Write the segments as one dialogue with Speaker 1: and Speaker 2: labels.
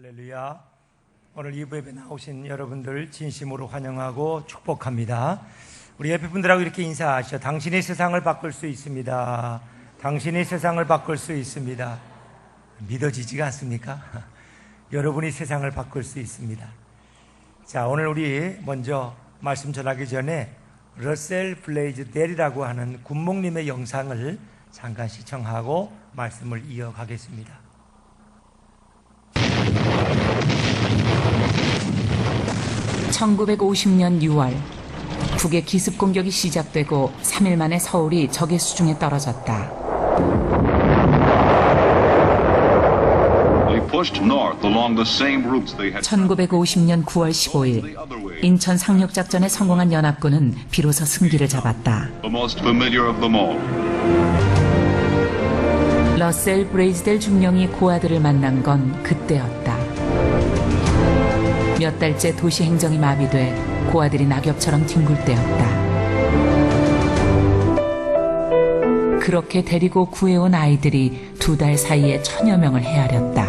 Speaker 1: 할렐루야. 오늘 이 예배에 나오신 여러분들 진심으로 환영하고 축복합니다. 우리 옆에 분들하고 이렇게 인사하시죠. 당신이 세상을 바꿀 수 있습니다. 당신이 세상을 바꿀 수 있습니다. 믿어지지가 않습니까? 여러분이 세상을 바꿀 수 있습니다. 자, 오늘 우리 먼저 말씀 전하기 전에 러셀 블레이즈델이라고 하는 군목님의 영상을 잠깐 시청하고 말씀을 이어가겠습니다.
Speaker 2: 1950년 6월 북의 기습 공격이 시작되고 3일 만에 서울이 적의 수중에 떨어졌다. 1950년 9월 15일 인천 상륙작전에 성공한 연합군은 비로소 승기를 잡았다. 러셀 브레이즈델 중령이 고아들을 만난 건 그때였다. 몇 달째 도시 행정이 마비돼 고아들이 낙엽처럼 뒹굴 때였다. 그렇게 데리고 구해온 아이들이 2달 사이에 1000여 명을 헤아렸다.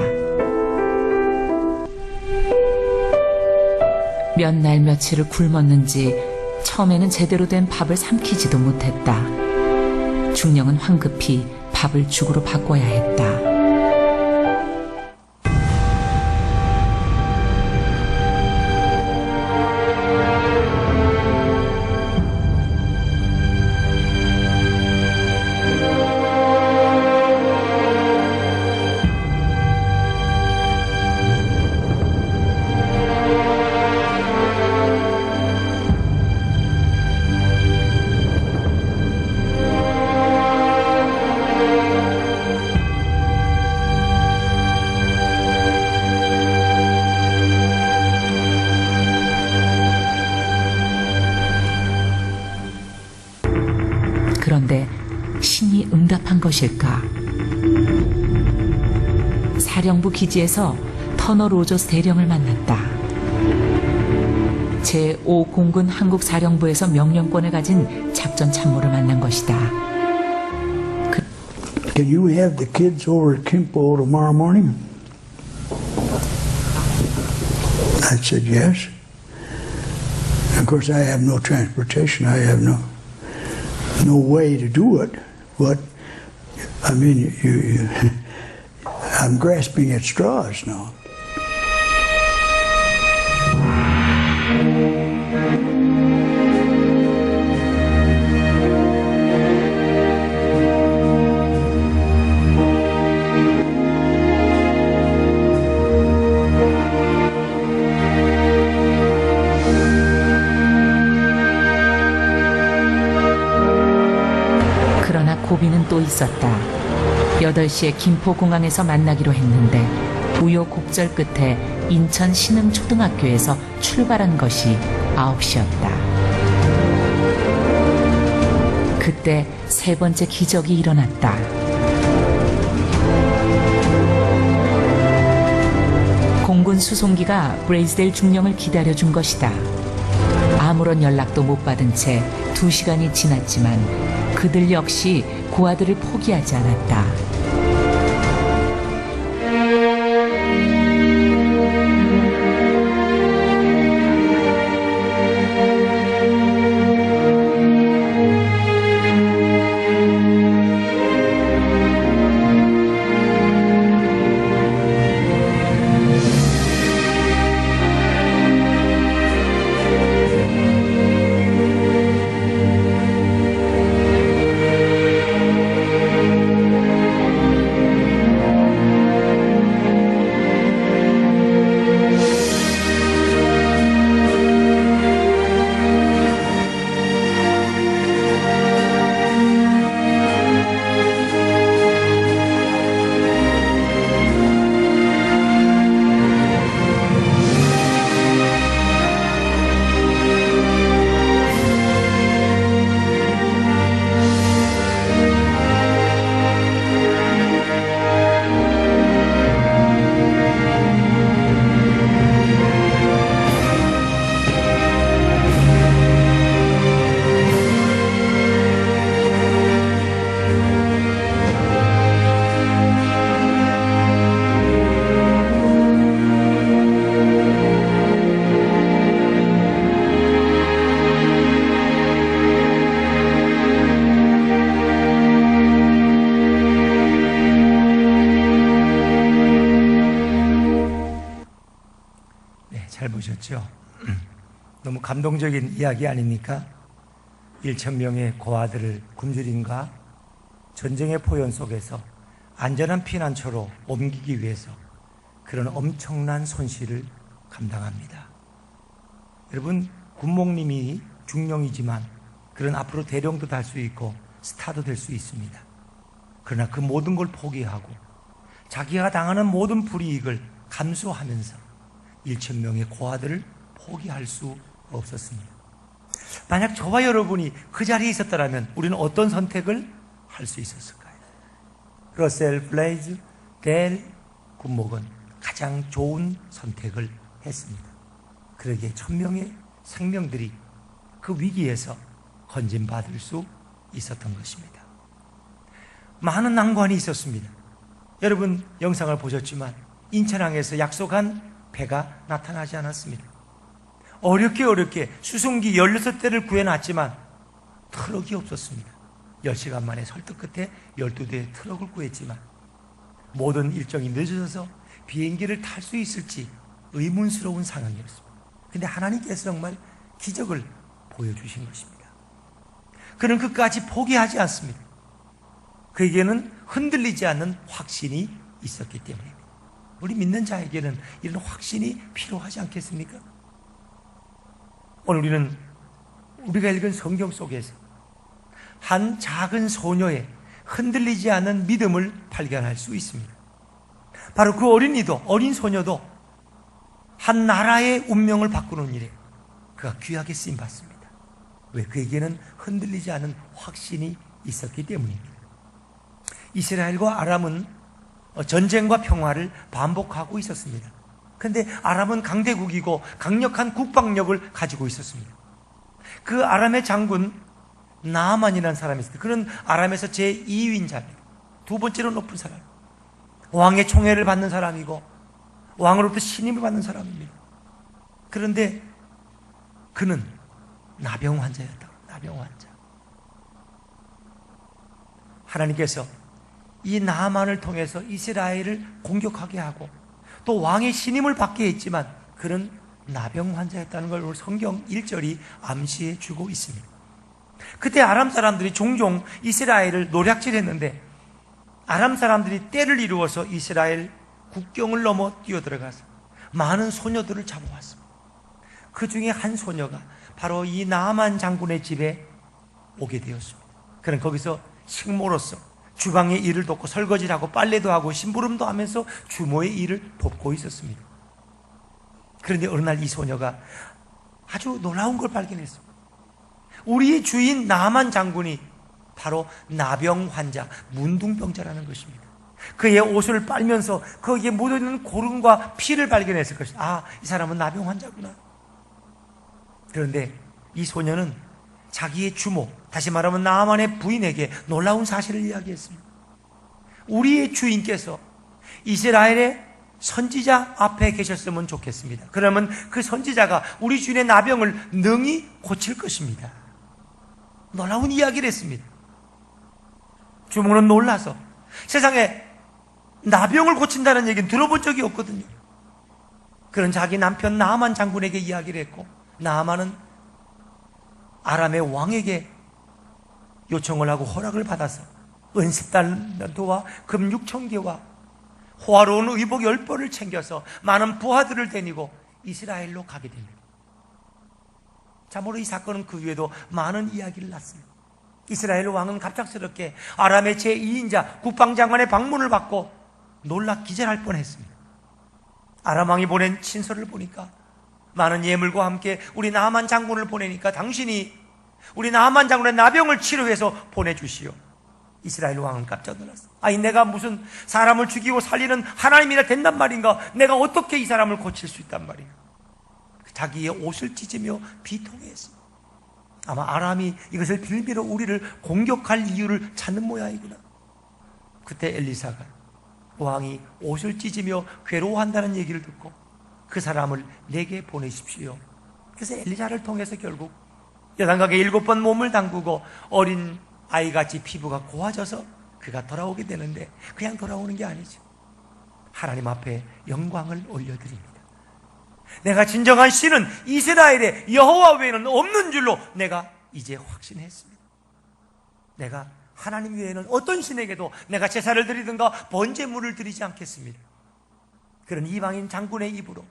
Speaker 2: 몇 날 며칠을 굶었는지 처음에는 제대로 된 밥을 삼키지도 못했다. 중령은 황급히 밥을 죽으로 바꿔야 했다. 그런데 신이 응답한 것일까? 사령부 기지에서 터너 로저스 대령을 만났다. 제5공군 한국사령부에서 명령권을 가진 작전 참모를 만난 것이다.
Speaker 3: Can you have the kids over at Kimpo tomorrow morning? I said yes. Of course, I have no transportation. I have no way to do it, but I mean, I'm grasping at straws now.
Speaker 2: 고비는 또 있었다. 8시에 김포공항에서 만나기로 했는데 우여곡절 끝에 인천 신흥초등학교에서 출발한 것이 9시였다. 그때 세 번째 기적이 일어났다. 공군 수송기가 브레이즈델 중령을 기다려준 것이다. 아무런 연락도 못 받은 채 2시간이 지났지만 그들 역시 고아들을 포기하지 않았다.
Speaker 1: 잘 보셨죠? 너무 감동적인 이야기 아닙니까? 1,000명의 고아들을 굶주림과 전쟁의 포연 속에서 안전한 피난처로 옮기기 위해서 그런 엄청난 손실을 감당합니다. 여러분, 군목님이 중령이지만 그런 앞으로 대령도 달 수 있고 스타도 될 수 있습니다. 그러나 그 모든 걸 포기하고 자기가 당하는 모든 불이익을 감수하면서 1,000명의 고아들을 포기할 수 없었습니다. 만약 저와 여러분이 그 자리에 있었더라면 우리는 어떤 선택을 할 수 있었을까요? 러셀 블레이즈 델 군목은 가장 좋은 선택을 했습니다. 그러기에 1,000명의 생명들이 그 위기에서 건진받을 수 있었던 것입니다. 많은 난관이 있었습니다. 여러분 영상을 보셨지만 인천항에서 약속한 배가 나타나지 않았습니다. 어렵게 수송기 16대를 구해놨지만 트럭이 없었습니다. 10시간 만에 설득 끝에 12대의 트럭을 구했지만 모든 일정이 늦어져서 비행기를 탈 수 있을지 의문스러운 상황이었습니다. 근데 하나님께서 정말 기적을 보여주신 것입니다. 그는 끝까지 포기하지 않습니다. 그에게는 흔들리지 않는 확신이 있었기 때문입니다. 우리 믿는 자에게는 이런 확신이 필요하지 않겠습니까? 오늘 우리는 우리가 읽은 성경 속에서 한 작은 소녀의 흔들리지 않는 믿음을 발견할 수 있습니다. 바로 그 어린 소녀도 한 나라의 운명을 바꾸는 일에 그가 귀하게 쓰임 받습니다. 왜? 그에게는 흔들리지 않은 확신이 있었기 때문입니다. 이스라엘과 아람은 전쟁과 평화를 반복하고 있었습니다. 그런데 아람은 강대국이고 강력한 국방력을 가지고 있었습니다. 그 아람의 장군 나아만이라는 사람이 있습니다. 그는 아람에서 제2위인 자입니다. 두 번째로 높은 사람, 왕의 총애를 받는 사람이고 왕으로부터 신임을 받는 사람입니다. 그런데 그는 나병 환자였다고. 나병 환자. 하나님께서 이 나아만을 통해서 이스라엘을 공격하게 하고 또 왕의 신임을 받게 했지만 그는 나병 환자였다는 걸 오늘 성경 1절이 암시해 주고 있습니다. 그때 아람 사람들이 종종 이스라엘을 노략질했는데 아람 사람들이 때를 이루어서 이스라엘 국경을 넘어 뛰어들어가서 많은 소녀들을 잡아왔습니다. 그 중에 한 소녀가 바로 이 나아만 장군의 집에 오게 되었습니다. 그는 거기서 식모로서 주방의 일을 돕고 설거지를 하고 빨래도 하고 심부름도 하면서 주모의 일을 돕고 있었습니다. 그런데 어느 날 이 소녀가 아주 놀라운 걸 발견했습니다. 우리의 주인 나아만 장군이 바로 나병 환자, 문둥병자라는 것입니다. 그의 옷을 빨면서 거기에 묻어있는 고름과 피를 발견했을 것이다. 아, 이 사람은 나병 환자구나. 그런데 이 소녀는 자기의 주모, 다시 말하면 나아만의 부인에게 놀라운 사실을 이야기했습니다. 우리의 주인께서 이스라엘의 선지자 앞에 계셨으면 좋겠습니다. 그러면 그 선지자가 우리 주인의 나병을 능히 고칠 것입니다. 놀라운 이야기를 했습니다. 주모는 놀라서 세상에 나병을 고친다는 얘기는 들어본 적이 없거든요. 그런 자기 남편 나아만 장군에게 이야기를 했고 나아만은 아람의 왕에게 요청을 하고 허락을 받아서 은 10달러와 금 6,000개와 호화로운 의복 10벌을 챙겨서 많은 부하들을 데리고 이스라엘로 가게 됩니다. 참으로 이 사건은 그 위에도 많은 이야기를 낳습니다. 이스라엘 왕은 갑작스럽게 아람의 제2인자 국방장관의 방문을 받고 놀라 기절할 뻔했습니다. 아람 왕이 보낸 친서를 보니까 많은 예물과 함께 우리 나아만 장군을 보내니까 당신이 우리 나아만 장군의 나병을 치료해서 보내주시오. 이스라엘 왕은 깜짝 놀랐어. 아니, 내가 무슨 사람을 죽이고 살리는 하나님이라 된단 말인가? 내가 어떻게 이 사람을 고칠 수 있단 말인가? 자기의 옷을 찢으며 비통해했습니다. 아마 아람이 이것을 빌미로 우리를 공격할 이유를 찾는 모양이구나. 그때 엘리사가 왕이 옷을 찢으며 괴로워한다는 얘기를 듣고 그 사람을 내게 보내십시오. 그래서 엘리사를 통해서 결국 여단각에 7번 몸을 담그고 어린 아이같이 피부가 고와져서 그가 돌아오게 되는데 그냥 돌아오는 게 아니죠. 하나님 앞에 영광을 올려드립니다. 내가 진정한 신은 이스라엘의 여호와 외에는 없는 줄로 내가 이제 확신했습니다. 내가 하나님 외에는 어떤 신에게도 내가 제사를 드리든가 번제물을 드리지 않겠습니다. 그런 이방인 장군의 입으로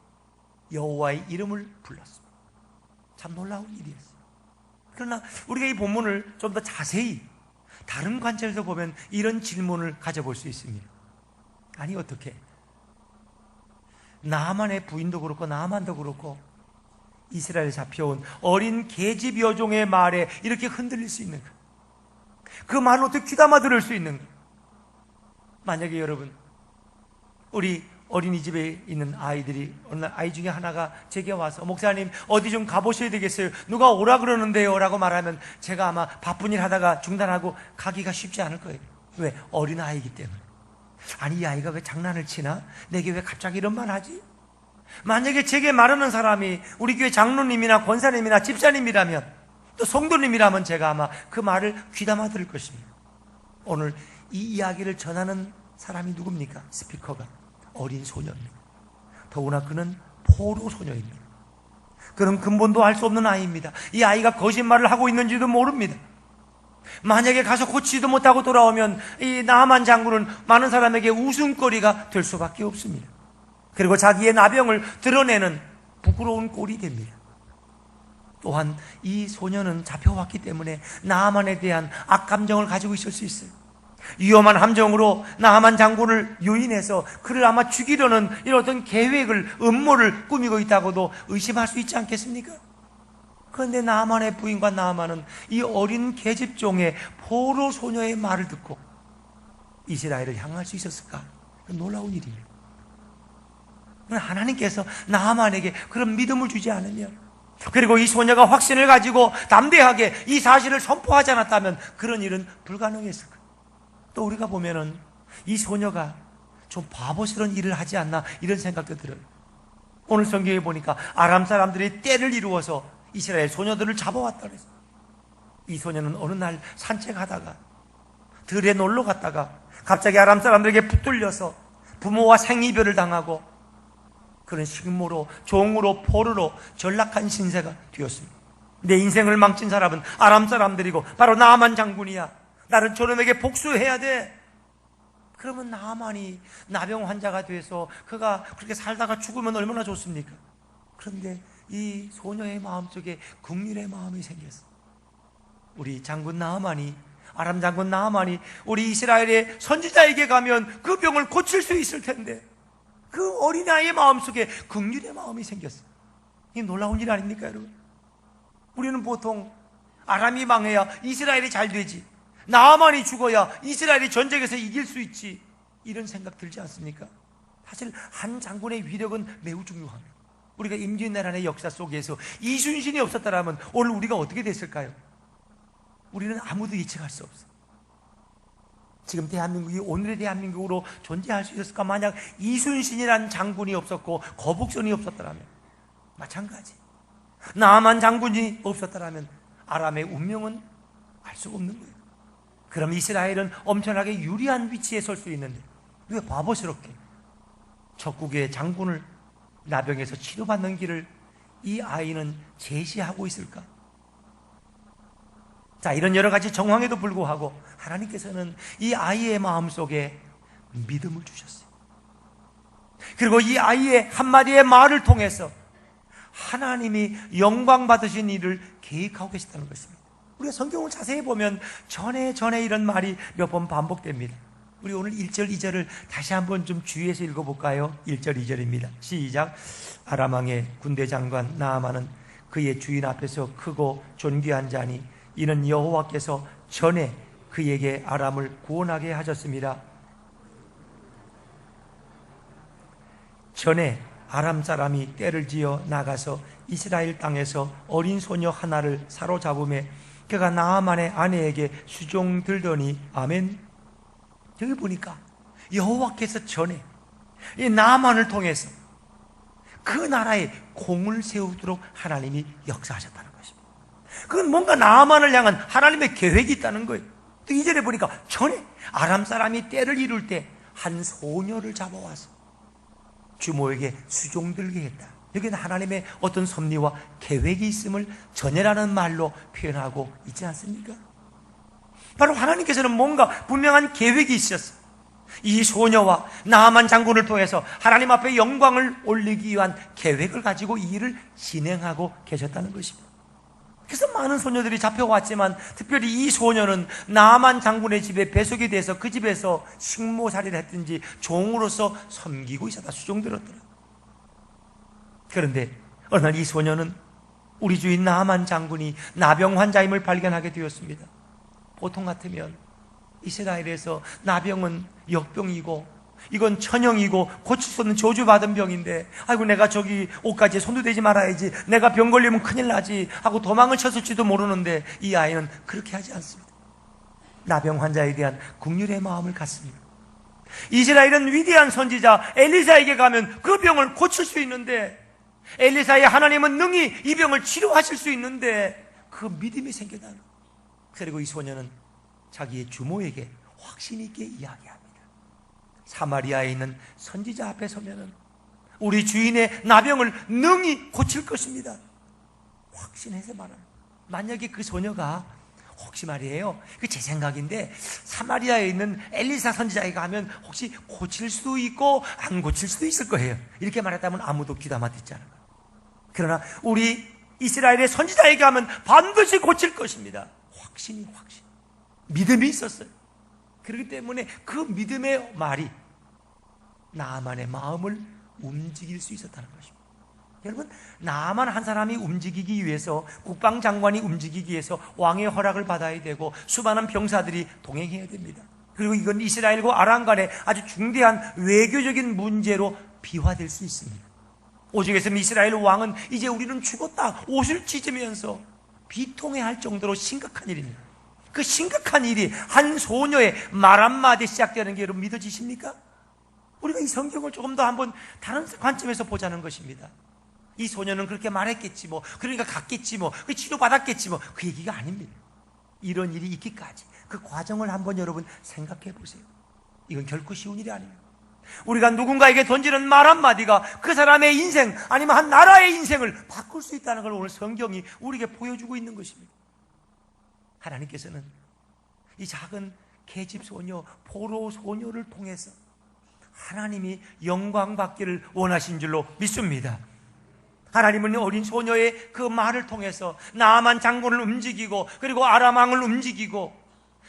Speaker 1: 여호와의 이름을 불렀습니다. 참 놀라운 일이었어요. 그러나 우리가 이 본문을 좀 더 자세히 다른 관점에서 보면 이런 질문을 가져볼 수 있습니다. 아니 어떻게 나하만의 부인도 그렇고 나하만도 그렇고 이스라엘에 잡혀온 어린 계집 여종의 말에 이렇게 흔들릴 수 있는가? 그 말을 어떻게 귀담아 들을 수 있는가? 만약에 여러분 우리 어린이집에 있는 아이들이 어느 날 아이 중에 하나가 제게 와서 목사님 어디 좀 가보셔야 되겠어요, 누가 오라 그러는데요 라고 말하면 제가 아마 바쁜 일 하다가 중단하고 가기가 쉽지 않을 거예요. 왜? 어린아이이기 때문에. 아니 이 아이가 왜 장난을 치나? 내게 왜 갑자기 이런 말 하지? 만약에 제게 말하는 사람이 우리 교회 장로님이나 권사님이나 집사님이라면 또 성도님이라면 제가 아마 그 말을 귀담아 들을 것입니다. 오늘 이 이야기를 전하는 사람이 누굽니까? 스피커가 어린 소녀입니다. 더구나 그는 포로 소녀입니다. 그는 근본도 알 수 없는 아이입니다. 이 아이가 거짓말을 하고 있는지도 모릅니다. 만약에 가서 고치지도 못하고 돌아오면 이 나하만 장군은 많은 사람에게 웃음거리가 될 수밖에 없습니다. 그리고 자기의 나병을 드러내는 부끄러운 꼴이 됩니다. 또한 이 소녀는 잡혀왔기 때문에 나하만에 대한 악감정을 가지고 있을 수 있어요. 위험한 함정으로 나하만 장군을 유인해서 그를 아마 죽이려는 이런 어떤 계획을, 음모를 꾸미고 있다고도 의심할 수 있지 않겠습니까? 그런데 나하만의 부인과 나하만은 이 어린 계집종의 포로 소녀의 말을 듣고 이스라엘을 향할 수 있었을까? 놀라운 일입니다. 하나님께서 나하만에게 그런 믿음을 주지 않으면, 그리고 이 소녀가 확신을 가지고 담대하게 이 사실을 선포하지 않았다면 그런 일은 불가능했을 거예요. 또 우리가 보면은 이 소녀가 좀 바보스러운 일을 하지 않나 이런 생각도 들어요. 오늘 성경에 보니까 아람 사람들이 떼를 이루어서 이스라엘 소녀들을 잡아왔다 그랬어요. 이 소녀는 어느 날 산책하다가 들에 놀러 갔다가 갑자기 아람 사람들에게 붙들려서 부모와 생이별을 당하고 그런 식모로, 종으로, 포로로 전락한 신세가 되었습니다. 내 인생을 망친 사람은 아람 사람들이고 바로 나하만 장군이야. 나는 저놈에게 복수해야 돼. 그러면 나하만이 나병 환자가 돼서 그가 그렇게 살다가 죽으면 얼마나 좋습니까? 그런데 이 소녀의 마음속에 긍휼의 마음이 생겼어. 우리 장군 나하만이, 아람 장군 나하만이 우리 이스라엘의 선지자에게 가면 그 병을 고칠 수 있을 텐데 그 어린아이의 마음속에 긍휼의 마음이 생겼어. 이 놀라운 일 아닙니까 여러분? 우리는 보통 아람이 망해야 이스라엘이 잘 되지, 나하만이 죽어야 이스라엘이 전쟁에서 이길 수 있지, 이런 생각 들지 않습니까? 사실 한 장군의 위력은 매우 중요합니다. 우리가 임진왜란의 역사 속에서 이순신이 없었다면 오늘 우리가 어떻게 됐을까요? 우리는 아무도 예측할 수 없어. 지금 대한민국이 오늘의 대한민국으로 존재할 수 있었을까? 만약 이순신이라는 장군이 없었고 거북선이 없었다면 마찬가지. 나하만 장군이 없었다면 아람의 운명은 알 수가 없는 거예요. 그럼 이스라엘은 엄청나게 유리한 위치에 설 수 있는데 왜 바보스럽게 적국의 장군을 나병에서 치료받는 길을 이 아이는 제시하고 있을까? 자, 이런 여러 가지 정황에도 불구하고 하나님께서는 이 아이의 마음속에 믿음을 주셨어요. 그리고 이 아이의 한마디의 말을 통해서 하나님이 영광 받으신 일을 계획하고 계시다는 것입니다. 우리가 성경을 자세히 보면 전에 이런 말이 몇 번 반복됩니다. 우리 오늘 1절, 2절을 다시 한번 좀 주의해서 읽어볼까요? 1절, 2절입니다. 시작. 아람 왕의 군대 장관 나하만은 그의 주인 앞에서 크고 존귀한 자니 이는 여호와께서 전에 그에게 아람을 구원하게 하셨습니다. 전에 아람 사람이 떼를 지어 나가서 이스라엘 땅에서 어린 소녀 하나를 사로잡음에 그가 나하만의 아내에게 수종 들더니 아멘. 여기 보니까 여호와께서 전에 이 나하만을 통해서 그 나라에 공을 세우도록 하나님이 역사하셨다는 것입니다. 그건 뭔가 나하만을 향한 하나님의 계획이 있다는 거예요. 또 2절에 보니까 전에 아람 사람이 떼를 이룰 때 한 소녀를 잡아와서 주모에게 수종 들게 했다. 여기는 하나님의 어떤 섭리와 계획이 있음을 전해라는 말로 표현하고 있지 않습니까? 바로 하나님께서는 뭔가 분명한 계획이 있었어요. 이 소녀와 나아만 장군을 통해서 하나님 앞에 영광을 올리기 위한 계획을 가지고 이 일을 진행하고 계셨다는 것입니다. 그래서 많은 소녀들이 잡혀왔지만 특별히 이 소녀는 나아만 장군의 집에 배속이 돼서 그 집에서 식모살이를 했든지 종으로서 섬기고 있었다, 수종들었더라. 그런데 어느 날 이 소녀는 우리 주인 나아만 장군이 나병 환자임을 발견하게 되었습니다. 보통 같으면 이스라엘에서 나병은 역병이고 이건 천형이고 고칠 수 없는 저주받은 병인데, 아이고 내가 저기 옷가지에 손도 대지 말아야지, 내가 병 걸리면 큰일 나지 하고 도망을 쳤을지도 모르는데 이 아이는 그렇게 하지 않습니다. 나병 환자에 대한 긍휼의 마음을 갖습니다. 이스라엘은 위대한 선지자 엘리사에게 가면 그 병을 고칠 수 있는데, 엘리사의 하나님은 능히 이 병을 치료하실 수 있는데 그 믿음이 생겨나는. 그리고 이 소녀는 자기의 주모에게 확신 있게 이야기합니다. 사마리아에 있는 선지자 앞에 서면은 우리 주인의 나병을 능히 고칠 것입니다. 확신해서 말합니다. 만약에 그 소녀가 혹시 말이에요, 제 생각인데 사마리아에 있는 엘리사 선지자에게 가면 혹시 고칠 수도 있고 안 고칠 수도 있을 거예요, 이렇게 말했다면 아무도 귀담아 듣지 않을 거예요. 그러나 우리 이스라엘의 선지자에게 하면 반드시 고칠 것입니다. 확신, 믿음이 있었어요. 그렇기 때문에 그 믿음의 말이 나아만의 마음을 움직일 수 있었다는 것입니다. 여러분, 나아만 한 사람이 움직이기 위해서, 국방장관이 움직이기 위해서 왕의 허락을 받아야 되고 수많은 병사들이 동행해야 됩니다. 그리고 이건 이스라엘과 아람 간의 아주 중대한 외교적인 문제로 비화될 수 있습니다. 오죽했으면 이스라엘 왕은 이제 우리는 죽었다 옷을 찢으면서 비통해할 정도로 심각한 일입니다. 그 심각한 일이 한 소녀의 말 한마디 시작되는 게 여러분 믿어지십니까? 우리가 이 성경을 조금 더 한번 다른 관점에서 보자는 것입니다. 이 소녀는 그렇게 말했겠지 뭐, 그러니까 갔겠지 뭐, 치료받았겠지 뭐, 그 얘기가 아닙니다. 이런 일이 있기까지 그 과정을 한번 여러분 생각해 보세요. 이건 결코 쉬운 일이 아닙니다. 우리가 누군가에게 던지는 말 한마디가 그 사람의 인생 아니면 한 나라의 인생을 바꿀 수 있다는 걸 오늘 성경이 우리에게 보여주고 있는 것입니다. 하나님께서는 이 작은 계집 소녀, 포로 소녀를 통해서 하나님이 영광 받기를 원하신 줄로 믿습니다. 하나님은 어린 소녀의 그 말을 통해서 나아만 장군을 움직이고 그리고 아람 왕을 움직이고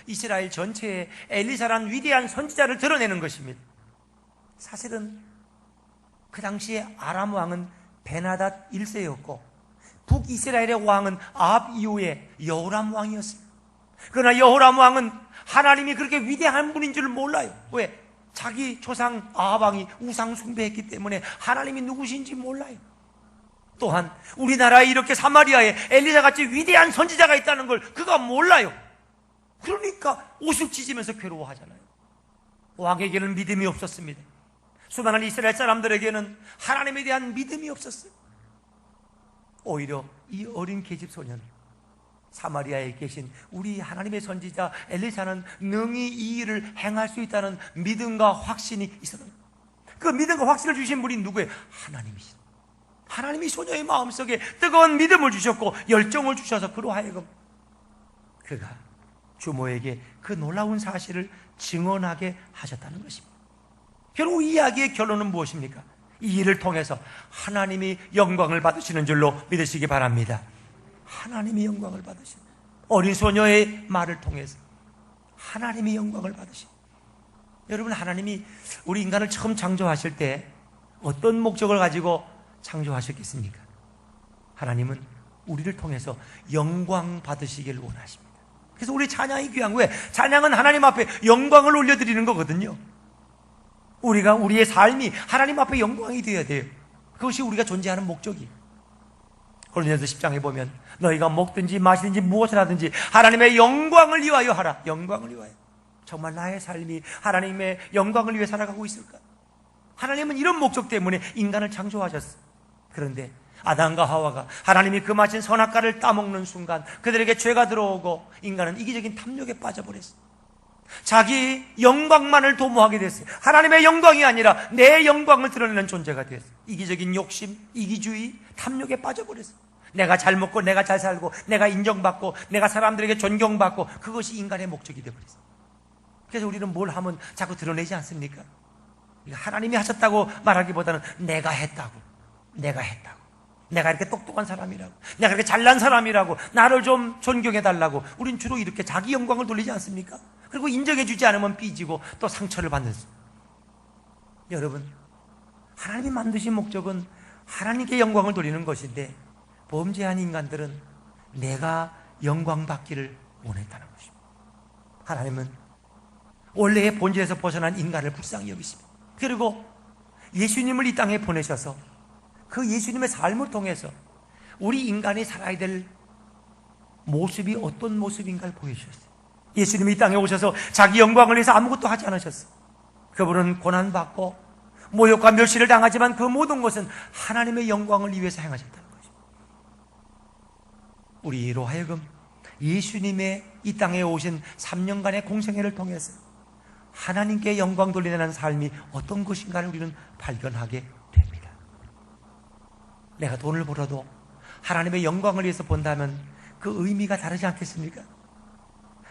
Speaker 1: 이스라엘 전체에 엘리사라는 위대한 선지자를 드러내는 것입니다. 사실은 그 당시에 아람 왕은 베나닷 1세였고 북이스라엘의 왕은 아합 이후에 여호람 왕이었습니다. 그러나 여호람 왕은 하나님이 그렇게 위대한 분인 줄 몰라요. 왜? 자기 조상 아합 왕이 우상 숭배했기 때문에 하나님이 누구신지 몰라요. 또한 우리나라에 이렇게 사마리아에 엘리사같이 위대한 선지자가 있다는 걸 그가 몰라요. 그러니까 옷을 찢으면서 괴로워하잖아요. 왕에게는 믿음이 없었습니다. 수많은 이스라엘 사람들에게는 하나님에 대한 믿음이 없었어요. 오히려 이 어린 계집 소년, 사마리아에 계신 우리 하나님의 선지자 엘리사는 능히 이 일을 행할 수 있다는 믿음과 확신이 있었던 거예요. 그 믿음과 확신을 주신 분이 누구예요? 하나님이시죠. 하나님이 소녀의 마음속에 뜨거운 믿음을 주셨고 열정을 주셔서 그로 하여금 그가 주모에게 그 놀라운 사실을 증언하게 하셨다는 것입니다. 결국 이 이야기의 결론은 무엇입니까? 이 일을 통해서 하나님이 영광을 받으시는 줄로 믿으시기 바랍니다. 하나님이 영광을 받으시는, 어린 소녀의 말을 통해서 하나님이 영광을 받으시는. 여러분, 하나님이 우리 인간을 처음 창조하실 때 어떤 목적을 가지고 창조하셨겠습니까? 하나님은 우리를 통해서 영광 받으시기를 원하십니다. 그래서 우리 찬양이 귀한 거예요. 찬양은 하나님 앞에 영광을 올려드리는 거거든요. 우리가 우리의 삶이 하나님 앞에 영광이 되어야 돼요. 그것이 우리가 존재하는 목적이에요. 고린도전서 10장에 보면 너희가 먹든지 마시든지 무엇을 하든지 하나님의 영광을 위하여 하라. 영광을 위하여. 정말 나의 삶이 하나님의 영광을 위해 살아가고 있을까? 하나님은 이런 목적 때문에 인간을 창조하셨어요. 그런데 아담과 하와가 하나님이 금하신 선악과를 따먹는 순간 그들에게 죄가 들어오고 인간은 이기적인 탐욕에 빠져버렸어요. 자기 영광만을 도모하게 됐어요. 하나님의 영광이 아니라 내 영광을 드러내는 존재가 됐어요. 이기적인 욕심, 이기주의, 탐욕에 빠져버렸어요. 내가 잘 먹고 내가 잘 살고 내가 인정받고 내가 사람들에게 존경받고 그것이 인간의 목적이 되어버렸어요. 그래서 우리는 뭘 하면 자꾸 드러내지 않습니까? 하나님이 하셨다고 말하기보다는 내가 했다고, 내가 이렇게 똑똑한 사람이라고, 내가 이렇게 잘난 사람이라고, 나를 좀 존경해달라고. 우린 주로 이렇게 자기 영광을 돌리지 않습니까? 그리고 인정해주지 않으면 삐지고 또 상처를 받는. 여러분, 하나님이 만드신 목적은 하나님께 영광을 돌리는 것인데 범죄한 인간들은 내가 영광 받기를 원했다는 것입니다. 하나님은 원래의 본질에서 벗어난 인간을 불쌍히 여기십니다. 그리고 예수님을 이 땅에 보내셔서 그 예수님의 삶을 통해서 우리 인간이 살아야 될 모습이 어떤 모습인가를 보여주셨어요. 예수님이 이 땅에 오셔서 자기 영광을 위해서 아무것도 하지 않으셨어요. 그분은 고난받고 모욕과 멸시를 당하지만 그 모든 것은 하나님의 영광을 위해서 행하셨다는 거죠. 우리로 하여금 예수님의 이 땅에 오신 3년간의 공생애를 통해서 하나님께 영광 돌리는 삶이 어떤 것인가를 우리는 발견하게 됩니다. 내가 돈을 벌어도 하나님의 영광을 위해서 본다면 그 의미가 다르지 않겠습니까?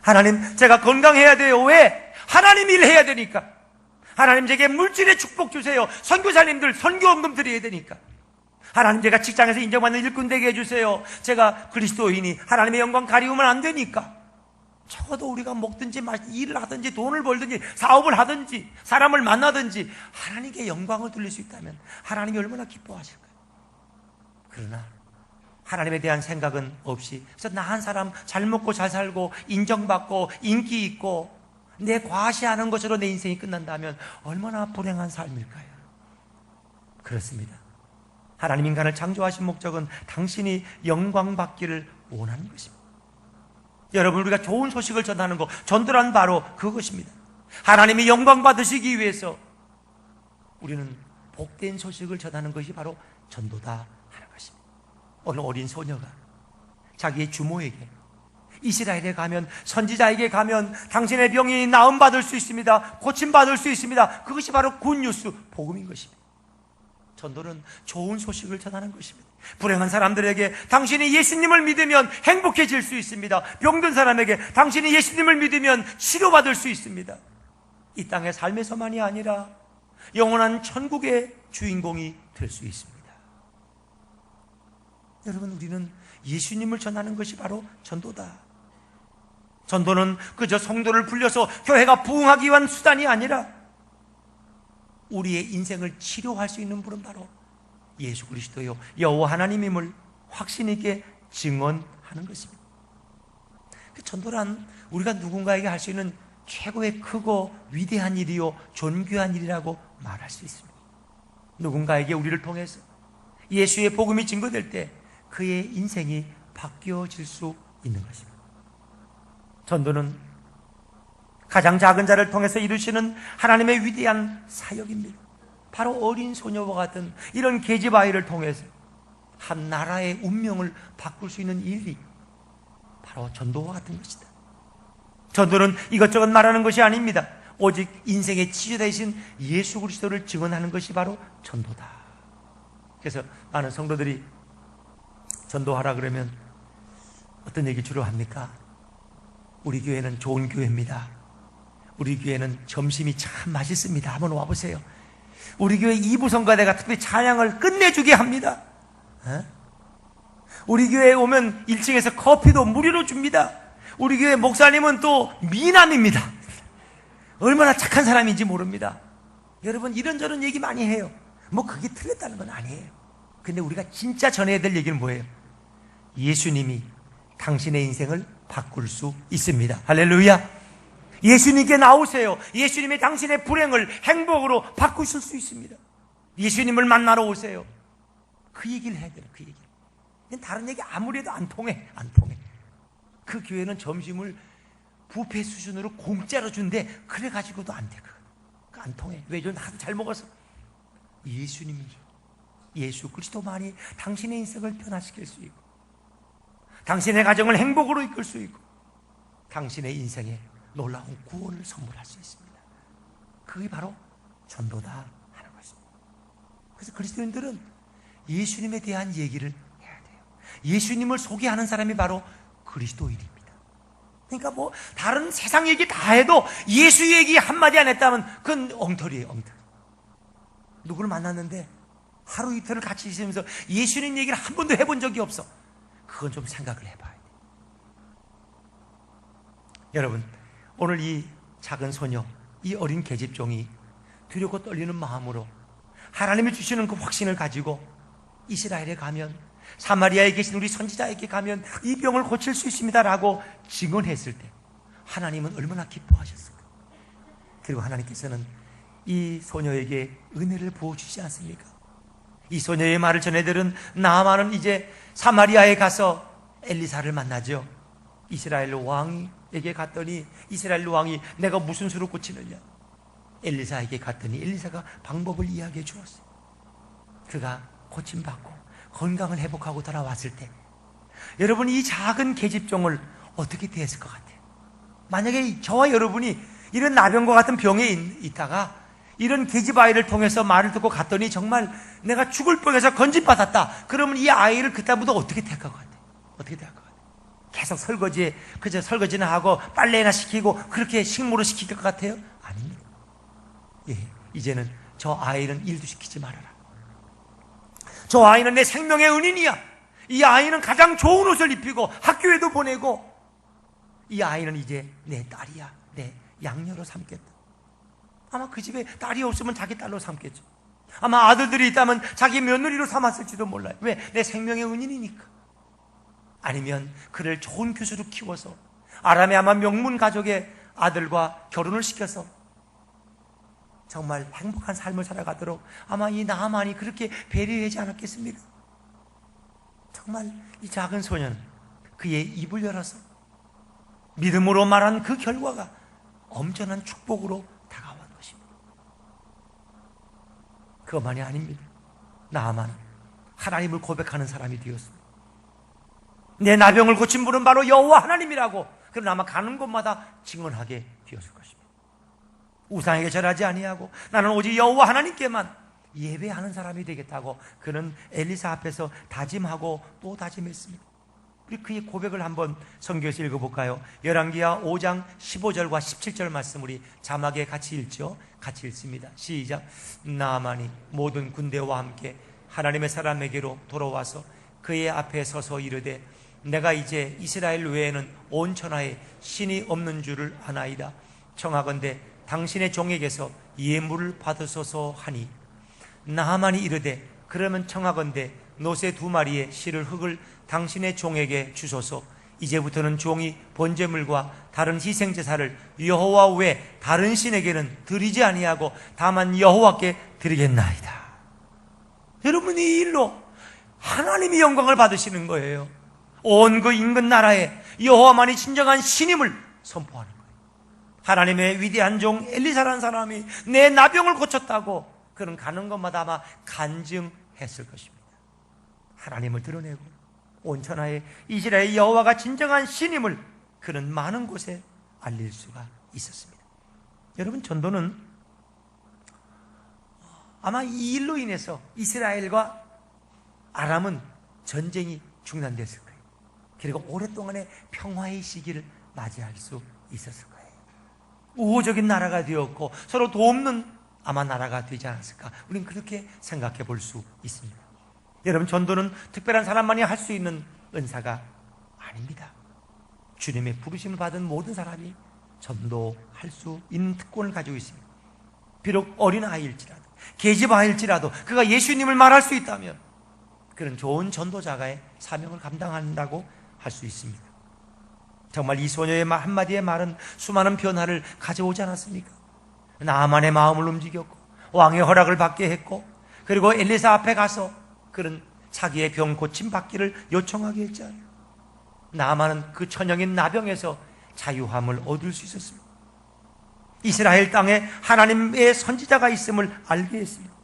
Speaker 1: 하나님, 제가 건강해야 돼요. 왜? 하나님 일 해야 되니까. 하나님, 제게 물질의 축복 주세요. 선교사님들 선교원금 드려야 되니까. 하나님, 제가 직장에서 인정받는 일꾼 되게 해주세요. 제가 그리스도인이 하나님의 영광 가리우면 안 되니까. 적어도 우리가 먹든지 일을 하든지 돈을 벌든지 사업을 하든지 사람을 만나든지 하나님께 영광을 돌릴 수 있다면 하나님이 얼마나 기뻐하실까요? 그러나 하나님에 대한 생각은 없이, 그래서 나 한 사람 잘 먹고 잘 살고 인정받고 인기 있고 내 과시하는 것으로 내 인생이 끝난다면 얼마나 불행한 삶일까요? 그렇습니다. 하나님 인간을 창조하신 목적은 당신이 영광 받기를 원하는 것입니다. 여러분, 우리가 좋은 소식을 전하는 것, 전도란 바로 그것입니다. 하나님이 영광 받으시기 위해서 우리는 복된 소식을 전하는 것이 바로 전도다 하는 것입니다. 어느 어린 소녀가 자기의 주모에게 이스라엘에 가면, 선지자에게 가면 당신의 병이 나음받을 수 있습니다. 고침받을 수 있습니다. 그것이 바로 굿뉴스, 복음인 것입니다. 전도는 좋은 소식을 전하는 것입니다. 불행한 사람들에게 당신이 예수님을 믿으면 행복해질 수 있습니다. 병든 사람에게 당신이 예수님을 믿으면 치료받을 수 있습니다. 이 땅의 삶에서만이 아니라 영원한 천국의 주인공이 될 수 있습니다. 여러분, 우리는 예수님을 전하는 것이 바로 전도다. 전도는 그저 성도를 불려서 교회가 부흥하기 위한 수단이 아니라 우리의 인생을 치료할 수 있는 분은 바로 예수 그리스도요 여호와 하나님임을 확신 있게 증언하는 것입니다. 전도란 우리가 누군가에게 할 수 있는 최고의 크고 위대한 일이요 존귀한 일이라고 말할 수 있습니다. 누군가에게 우리를 통해서 예수의 복음이 증거될 때 그의 인생이 바뀌어질 수 있는 것입니다. 전도는 가장 작은 자를 통해서 이루시는 하나님의 위대한 사역입니다. 바로 어린 소녀와 같은 이런 계집아이를 통해서 한 나라의 운명을 바꿀 수 있는 일이 바로 전도와 같은 것이다. 전도는 이것저것 말하는 것이 아닙니다. 오직 인생의 치유 대신 예수 그리스도를 증언하는 것이 바로 전도다. 그래서 많은 성도들이 전도하라 그러면 어떤 얘기 주로 합니까? 우리 교회는 좋은 교회입니다. 우리 교회는 점심이 참 맛있습니다. 한번 와보세요. 우리 교회 이부성가대가 특별히 찬양을 끝내주게 합니다. 우리 교회에 오면 1층에서 커피도 무료로 줍니다. 우리 교회 목사님은 또 미남입니다. 얼마나 착한 사람인지 모릅니다. 여러분, 이런저런 얘기 많이 해요. 뭐 그게 틀렸다는 건 아니에요. 근데 우리가 진짜 전해야 될 얘기는 뭐예요? 예수님이 당신의 인생을 바꿀 수 있습니다. 할렐루야. 예수님께 나오세요. 예수님이 당신의 불행을 행복으로 바꾸실 수 있습니다. 예수님을 만나러 오세요. 그 얘기를 해야 돼요. 그 얘기. 다른 얘기 아무리 해도 안 통해. 그 교회는 점심을 뷔페 수준으로 공짜로 준대. 그래가지고도 안 돼. 그거 안 통해. 왜? 저 나도 잘 먹어서. 예수님이, 예수 그리스도만이 당신의 인생을 변화시킬 수 있고 당신의 가정을 행복으로 이끌 수 있고 당신의 인생에 놀라운 구원을 선물할 수 있습니다. 그게 바로 전도다 하는 것입니다. 그래서 그리스도인들은 예수님에 대한 얘기를 해야 돼요. 예수님을 소개하는 사람이 바로 그리스도인입니다. 그러니까 뭐 다른 세상 얘기 다 해도 예수 얘기 한마디 안 했다면 그건 엉터리예요, 엉터리. 누구를 만났는데 하루 이틀을 같이 있으면서 예수님 얘기를 한 번도 해본 적이 없어. 그건 좀 생각을 해봐야 돼요. 여러분, 오늘 이 작은 소녀, 이 어린 계집종이 두렵고 떨리는 마음으로 하나님이 주시는 그 확신을 가지고 이스라엘에 가면, 사마리아에 계신 우리 선지자에게 가면 이 병을 고칠 수 있습니다라고 증언했을 때 하나님은 얼마나 기뻐하셨을까. 그리고 하나님께서는 이 소녀에게 은혜를 부어주지 않습니까? 이 소녀의 말을 전해 들은 나아만은 이제 사마리아에 가서 엘리사를 만나죠. 이스라엘 왕에게 갔더니 이스라엘 왕이 내가 무슨 수로 고치느냐. 엘리사에게 갔더니 엘리사가 방법을 이야기해 주었어요. 그가 고침받고 건강을 회복하고 돌아왔을 때 여러분, 이 작은 계집종을 어떻게 대했을 것 같아요? 만약에 저와 여러분이 이런 나병과 같은 병에 있다가 이런 계집아이를 통해서 말을 듣고 갔더니 정말 내가 죽을 뻔해서 건진받았다. 그러면 이 아이를 그때부터 어떻게 대할 것 같아요? 어떻게 대할 것 같아요? 계속 설거지에 그저 설거지나 하고 빨래나 시키고 그렇게 식모로 시킬 것 같아요? 아닙니다. 예, 이제는 저 아이는 일도 시키지 말아라. 저 아이는 내 생명의 은인이야. 이 아이는 가장 좋은 옷을 입히고 학교에도 보내고, 이 아이는 이제 내 딸이야. 내 양녀로 삼겠다. 아마 그 집에 딸이 없으면 자기 딸로 삼겠죠. 아마 아들들이 있다면 자기 며느리로 삼았을지도 몰라요. 왜? 내 생명의 은인이니까. 아니면 그를 좋은 교수로 키워서 아람의 아마 명문 가족의 아들과 결혼을 시켜서 정말 행복한 삶을 살아가도록 아마 이 나아만이 그렇게 배려하지 않았겠습니까? 정말 이 작은 소년, 그의 입을 열어서 믿음으로 말한 그 결과가 엄청난 축복으로 다가온 것입니다. 그것만이 아닙니다. 나아만은 하나님을 고백하는 사람이 되었습니다. 내 나병을 고친 분은 바로 여호와 하나님이라고, 그러나 아마 가는 곳마다 증언하게 되었을 것입니다. 우상에게 절하지 아니하고 나는 오직 여호와 하나님께만 예배하는 사람이 되겠다고 그는 엘리사 앞에서 다짐하고 또 다짐했습니다. 우리 그의 고백을 한번 성경에서 읽어볼까요? 열왕기하 5장 15절과 17절 말씀 우리 자막에 같이 읽죠. 같이 읽습니다. 시작. 나아만이 모든 군대와 함께 하나님의 사람에게로 돌아와서 그의 앞에 서서 이르되 내가 이제 이스라엘 외에는 온 천하에 신이 없는 줄을 아나이다. 청하건대 당신의 종에게서 예물을 받으소서 하니, 나하만이 이르되 그러면 청하건대 노새 2마리의 실을 흙을 당신의 종에게 주소서. 이제부터는 종이 번제물과 다른 희생제사를 여호와 외 다른 신에게는 드리지 아니하고 다만 여호와께 드리겠나이다. 여러분, 이 일로 하나님이 영광을 받으시는 거예요. 온 그 인근 나라에 여호와만이 진정한 신임을 선포하는 거예요. 하나님의 위대한 종 엘리사라는 사람이 내 나병을 고쳤다고 그는 가는 곳마다 아마 간증했을 것입니다. 하나님을 드러내고 온 천하에 이스라엘 여호와가 진정한 신임을 그는 많은 곳에 알릴 수가 있었습니다. 여러분, 전도는 아마 이 일로 인해서 이스라엘과 아람은 전쟁이 중단됐을 거예요. 그리고 오랫동안의 평화의 시기를 맞이할 수 있었을 거예요. 우호적인 나라가 되었고 서로 돕는 아마 나라가 되지 않았을까, 우린 그렇게 생각해 볼 수 있습니다. 여러분, 전도는 특별한 사람만이 할 수 있는 은사가 아닙니다. 주님의 부르심을 받은 모든 사람이 전도할 수 있는 특권을 가지고 있습니다. 비록 어린아이일지라도 계집아이일지라도 그가 예수님을 말할 수 있다면 그는 좋은 전도자가의 사명을 감당한다고 할 수 있습니다. 정말 이 소녀의 한마디의 말은 수많은 변화를 가져오지 않았습니까? 나아만의 마음을 움직였고 왕의 허락을 받게 했고, 그리고 엘리사 앞에 가서 그는 자기의 병 고침 받기를 요청하게 했잖아요. 나아만은 그 천형인 나병에서 자유함을 얻을 수 있었습니다. 이스라엘 땅에 하나님의 선지자가 있음을 알게 했습니다.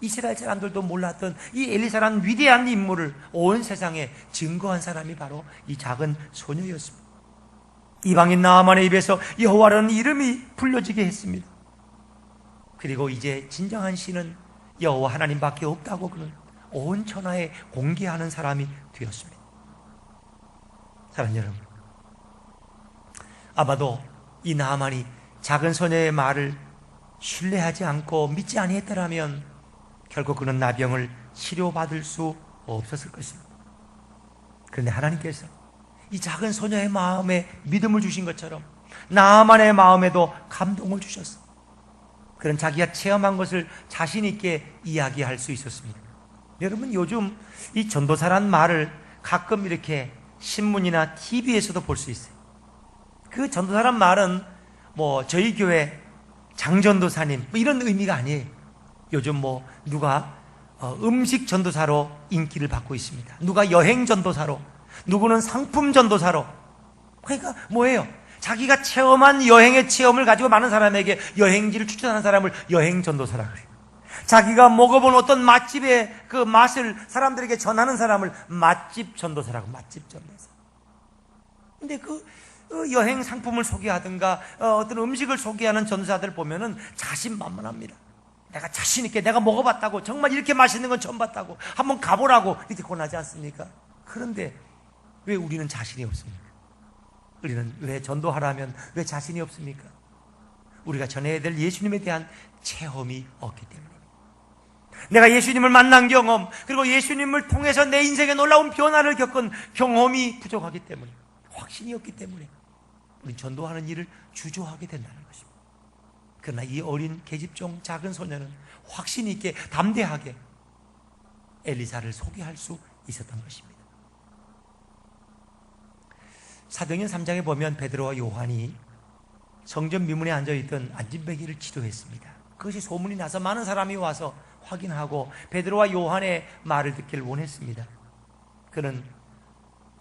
Speaker 1: 이스라엘 사람들도 몰랐던 이 엘리사라는 위대한 인물을 온 세상에 증거한 사람이 바로 이 작은 소녀였습니다. 이방인 나아만의 입에서 여호와라는 이름이 불려지게 했습니다. 그리고 이제 진정한 신은 여호와 하나님밖에 없다고 그는 온 천하에 공개하는 사람이 되었습니다. 사랑하는 여러분, 아마도 이 나아만이 작은 소녀의 말을 신뢰하지 않고 믿지 아니했더라면 결국 그는 나병을 치료받을 수 없었을 것입니다. 그런데 하나님께서 이 작은 소녀의 마음에 믿음을 주신 것처럼 나아만의 마음에도 감동을 주셨어. 그런 자기가 체험한 것을 자신 있게 이야기할 수 있었습니다. 여러분, 요즘 이 전도사란 말을 가끔 이렇게 신문이나 TV에서도 볼 수 있어요. 그 전도사란 말은 뭐 저희 교회 장전도사님 뭐 이런 의미가 아니에요. 요즘 뭐 누가 음식 전도사로 인기를 받고 있습니다. 누가 여행 전도사로, 누구는 상품 전도사로. 그러니까 뭐예요? 자기가 체험한 여행의 체험을 가지고 많은 사람에게 여행지를 추천하는 사람을 여행 전도사라고 그래요. 자기가 먹어본 어떤 맛집의 그 맛을 사람들에게 전하는 사람을 맛집 전도사라고, 맛집 전도사. 근데 그 여행 상품을 소개하든가 어떤 음식을 소개하는 전도사들 보면은 자신만만합니다. 내가 자신 있게 내가 먹어봤다고, 정말 이렇게 맛있는 건 처음 봤다고, 한번 가보라고 이렇게 권하지 않습니까? 그런데 왜 우리는 자신이 없습니까? 우리는 왜 전도하라면 왜 자신이 없습니까? 우리가 전해야 될 예수님에 대한 체험이 없기 때문입니다. 내가 예수님을 만난 경험, 그리고 예수님을 통해서 내 인생에 놀라운 변화를 겪은 경험이 부족하기 때문에, 확신이 없기 때문에 우리 전도하는 일을 주저하게 된다는 것입니다. 그러나 이 어린 계집종 작은 소녀는 확신 있게 담대하게 엘리사를 소개할 수 있었던 것입니다. 사도행전 3장에 보면 베드로와 요한이 성전 미문에 앉아있던 안진뱅이를 치료했습니다. 그것이 소문이 나서 많은 사람이 와서 확인하고 베드로와 요한의 말을 듣기를 원했습니다. 그는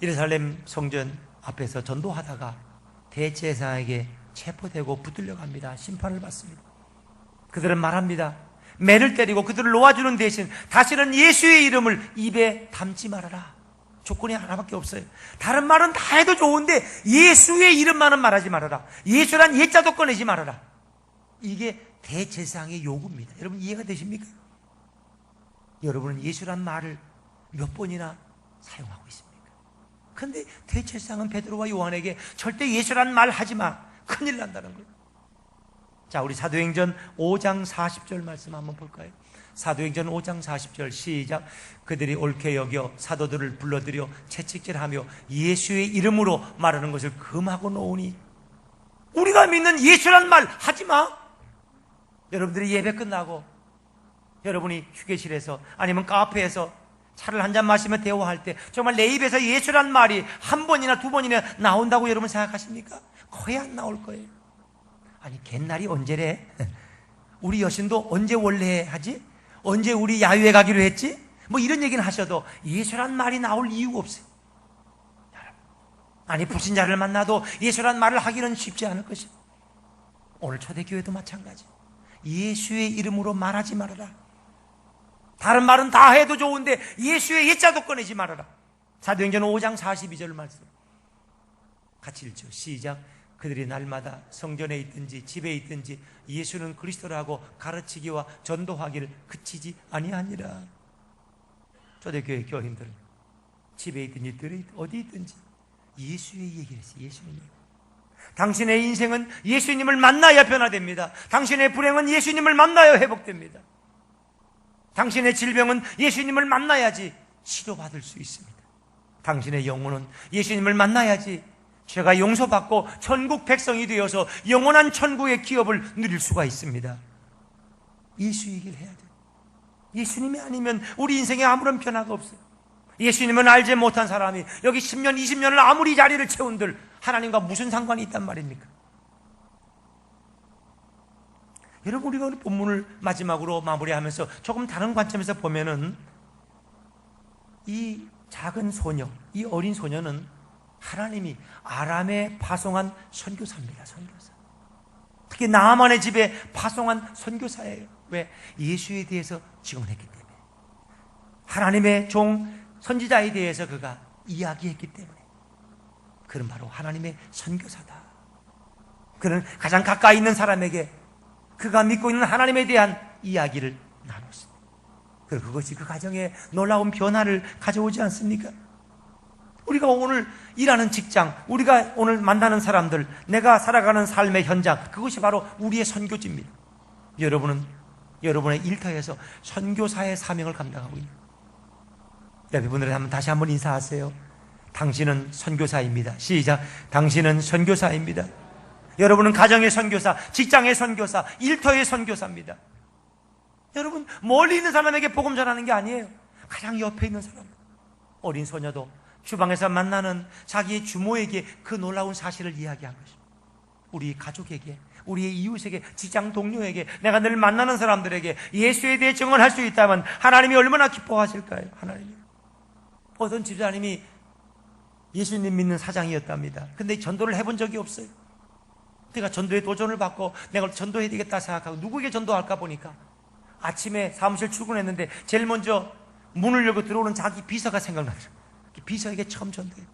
Speaker 1: 예루살렘 성전 앞에서 전도하다가 대제사장에게 체포되고 붙들려 갑니다. 심판을 받습니다. 그들은 말합니다. 매를 때리고 그들을 놓아주는 대신 다시는 예수의 이름을 입에 담지 말아라. 조건이 하나밖에 없어요. 다른 말은 다 해도 좋은데 예수의 이름만은 말하지 말아라. 예수란 예자도 꺼내지 말아라. 이게 대제사장의 요구입니다. 여러분, 이해가 되십니까? 여러분은 예수란 말을 몇 번이나 사용하고 있습니까? 그런데 대제사장은 베드로와 요한에게 절대 예수란 말 하지 마, 큰일 난다는 거예요. 자, 우리 사도행전 5장 40절 말씀 한번 볼까요? 사도행전 5장 40절 시작. 그들이 옳게 여겨 사도들을 불러들여 채찍질하며 예수의 이름으로 말하는 것을 금하고 놓으니, 우리가 믿는 예수란 말 하지 마. 여러분들이 예배 끝나고 여러분이 휴게실에서 아니면 카페에서 차를 한잔 마시며 대화할 때 정말 내 입에서 예수란 말이 한 번이나 두 번이나 나온다고 여러분 생각하십니까? 거의 안 나올 거예요. 아니, 갯날이 언제래? 우리 여신도 언제 원래 하지? 언제 우리 야유회 가기로 했지? 뭐 이런 얘기는 하셔도 예수란 말이 나올 이유가 없어요. 아니, 불신자를 만나도 예수란 말을 하기는 쉽지 않을 것이고, 오늘 초대교회도 마찬가지. 예수의 이름으로 말하지 말아라. 다른 말은 다 해도 좋은데 예수의 예자도 꺼내지 말아라. 사도행전 5장 42절 말씀 같이 읽죠. 시작. 그들이 날마다 성전에 있든지 집에 있든지 예수는 그리스도라고 가르치기와 전도하기를 그치지 아니하니라. 초대교회 교인들은 집에 있든지 어디 있든지 예수의 얘기를 했어요. 예수님. 당신의 인생은 예수님을 만나야 변화됩니다. 당신의 불행은 예수님을 만나야 회복됩니다. 당신의 질병은 예수님을 만나야지 치료받을 수 있습니다. 당신의 영혼은 예수님을 만나야지 죄가 용서받고 천국 백성이 되어서 영원한 천국의 기업을 누릴 수가 있습니다. 예수 얘기를 해야 돼요. 예수님이 아니면 우리 인생에 아무런 변화가 없어요. 예수님은 알지 못한 사람이 여기 10년, 20년을 아무리 자리를 채운들 하나님과 무슨 상관이 있단 말입니까? 여러분, 우리가 오늘 본문을 마지막으로 마무리하면서 조금 다른 관점에서 보면은 이 작은 소녀, 이 어린 소녀는 하나님이 아람에 파송한 선교사입니다. 선교사. 특히 나아만의 집에 파송한 선교사예요. 왜? 예수에 대해서 증언했기 때문에. 하나님의 종 선지자에 대해서 그가 이야기했기 때문에. 그는 바로 하나님의 선교사다. 그는 가장 가까이 있는 사람에게 그가 믿고 있는 하나님에 대한 이야기를 나눴습니다. 그리고 그것이 그 가정에 놀라운 변화를 가져오지 않습니까? 우리가 오늘 일하는 직장, 우리가 오늘 만나는 사람들, 내가 살아가는 삶의 현장, 그것이 바로 우리의 선교지입니다. 여러분은 여러분의 일터에서 선교사의 사명을 감당하고 있는 여러분들은 다시 한번 인사하세요. 당신은 선교사입니다. 시작. 당신은 선교사입니다. 여러분은 가정의 선교사, 직장의 선교사, 일터의 선교사입니다. 여러분, 멀리 있는 사람에게 복음 전하는 게 아니에요. 가장 옆에 있는 사람, 어린 소녀도 주방에서 만나는 자기의 주모에게 그 놀라운 사실을 이야기한 것입니다. 우리 가족에게, 우리의 이웃에게, 직장 동료에게, 내가 늘 만나는 사람들에게 예수에 대해 증언할 수 있다면 하나님이 얼마나 기뻐하실까요? 하나님이. 어떤 집사님이 예수님 믿는 사장이었답니다. 근데 전도를 해본 적이 없어요. 내가 전도에 도전을 받고 내가 전도해야 되겠다 생각하고 누구에게 전도할까 보니까 아침에 사무실 출근했는데 제일 먼저 문을 열고 들어오는 자기 비서가 생각나더라고요. 비서에게 처음 전도해요.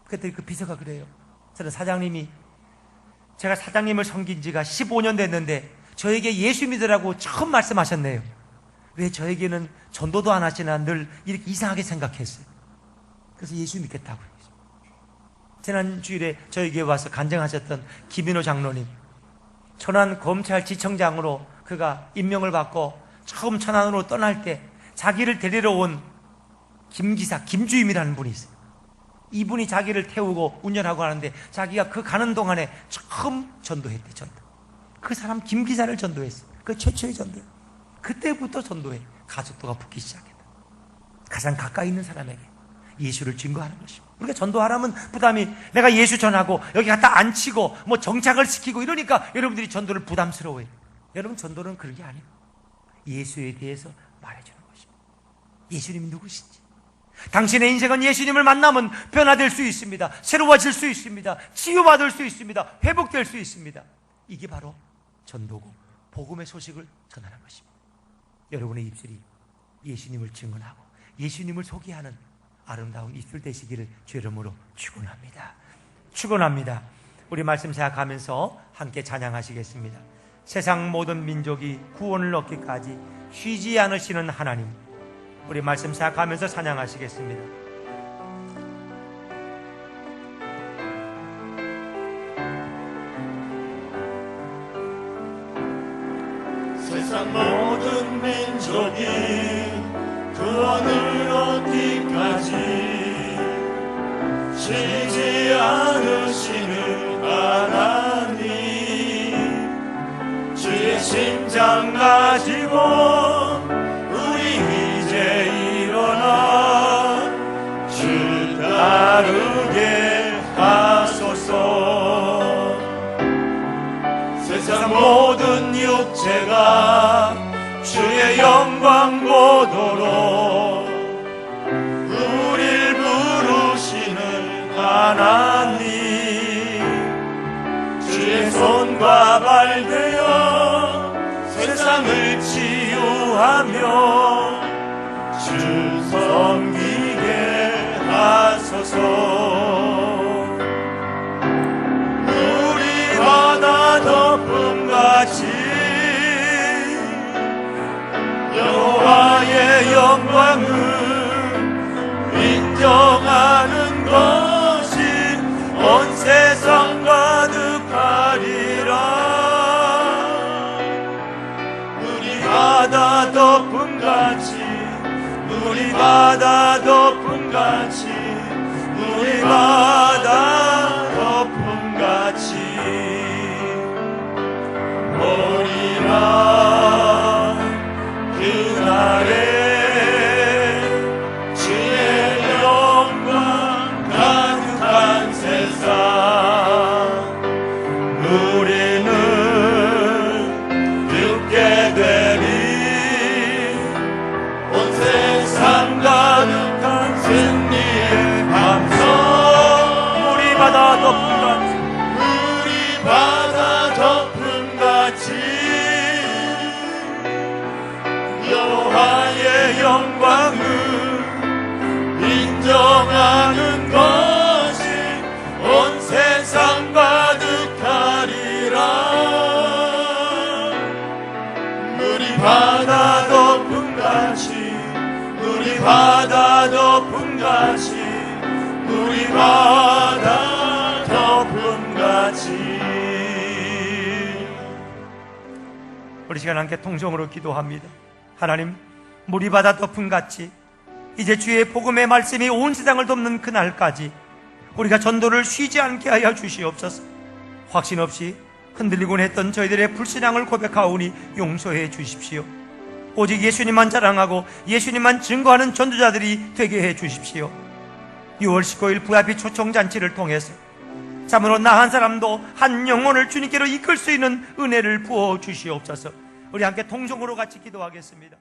Speaker 1: 그때 그 비서가 그래요. 저는 사장님이, 제가 사장님을 섬긴 지가 15년 됐는데 저에게 예수 믿으라고 처음 말씀하셨네요. 왜 저에게는 전도도 안 하시나 늘 이렇게 이상하게 생각했어요. 그래서 예수 믿겠다고. 지난 주일에 저에게 와서 간증하셨던 김인호 장로님, 천안 검찰지청장으로 그가 임명을 받고 처음 천안으로 떠날 때 자기를 데리러 온 김기사, 김주임이라는 분이 있어요. 이분이 자기를 태우고 운전하고 하는데 자기가 그 가는 동안에 처음 전도했대. 전도. 그 사람 김기사를 전도했어요. 그 최초의 전도예요. 그때부터 전도해 가속도가 붙기 시작했다. 가장 가까이 있는 사람에게 예수를 증거하는 것입니다. 우리가 전도하라면 부담이, 내가 예수 전하고 여기 갖다 앉히고 뭐 정착을 시키고 이러니까 여러분들이 전도를 부담스러워해요. 여러분, 전도는 그런 게 아니에요. 예수에 대해서 말해주는 것입니다. 예수님이 누구신지. 당신의 인생은 예수님을 만나면 변화될 수 있습니다. 새로워질 수 있습니다. 치유받을 수 있습니다. 회복될 수 있습니다. 이게 바로 전도고 복음의 소식을 전하는 것입니다. 여러분의 입술이 예수님을 증언하고 예수님을 소개하는 아름다운 입술 되시기를 주 이름으로 축원합니다. 축원합니다. 우리 말씀 생각하면서 함께 찬양하시겠습니다. 세상 모든 민족이 구원을 얻기까지 쉬지 않으시는 하나님, 우리 말씀 생각하면서 찬양하시겠습니다.
Speaker 4: 세상 모든 민족이 구원을 얻기까지 쉬지 않으시는 하나님, 주의 심장 가지고 우리 이제 일어나 주 따르게 하소서. 세상 모든 육체가 주의 영광 보도록 우릴 부르시는 하나님, 주의 손과 발 되어 세상을 치유하며 주 섬기게 하소서. 우리 바다 덮음같이 여호와의 영광을 인정하는 것이 온 세상 가득하리라. 우리 바다 덮음같이, 우리 바다 덮음같이, 우리 바다 덮음같이 오리라. 그날에 주의 영광 가득한 세상, 우리는 듣게 되리. 온 세상 가득한 승리의 함성. 바다 덮음같이 우리 바다 덮음같이.
Speaker 1: 우리 시간 함께 통성으로 기도합니다. 하나님, 물이 바다 덮음같이 이제 주의 복음의 말씀이 온 세상을 돕는 그날까지 우리가 전도를 쉬지 않게 하여 주시옵소서. 확신 없이 흔들리곤 했던 저희들의 불신앙을 고백하오니 용서해 주십시오. 오직 예수님만 자랑하고 예수님만 증거하는 전도자들이 되게 해 주십시오. 6월 19일 VIP 초청잔치를 통해서 참으로 나 한 사람도 한 영혼을 주님께로 이끌 수 있는 은혜를 부어 주시옵소서. 우리 함께 통성으로 같이 기도하겠습니다.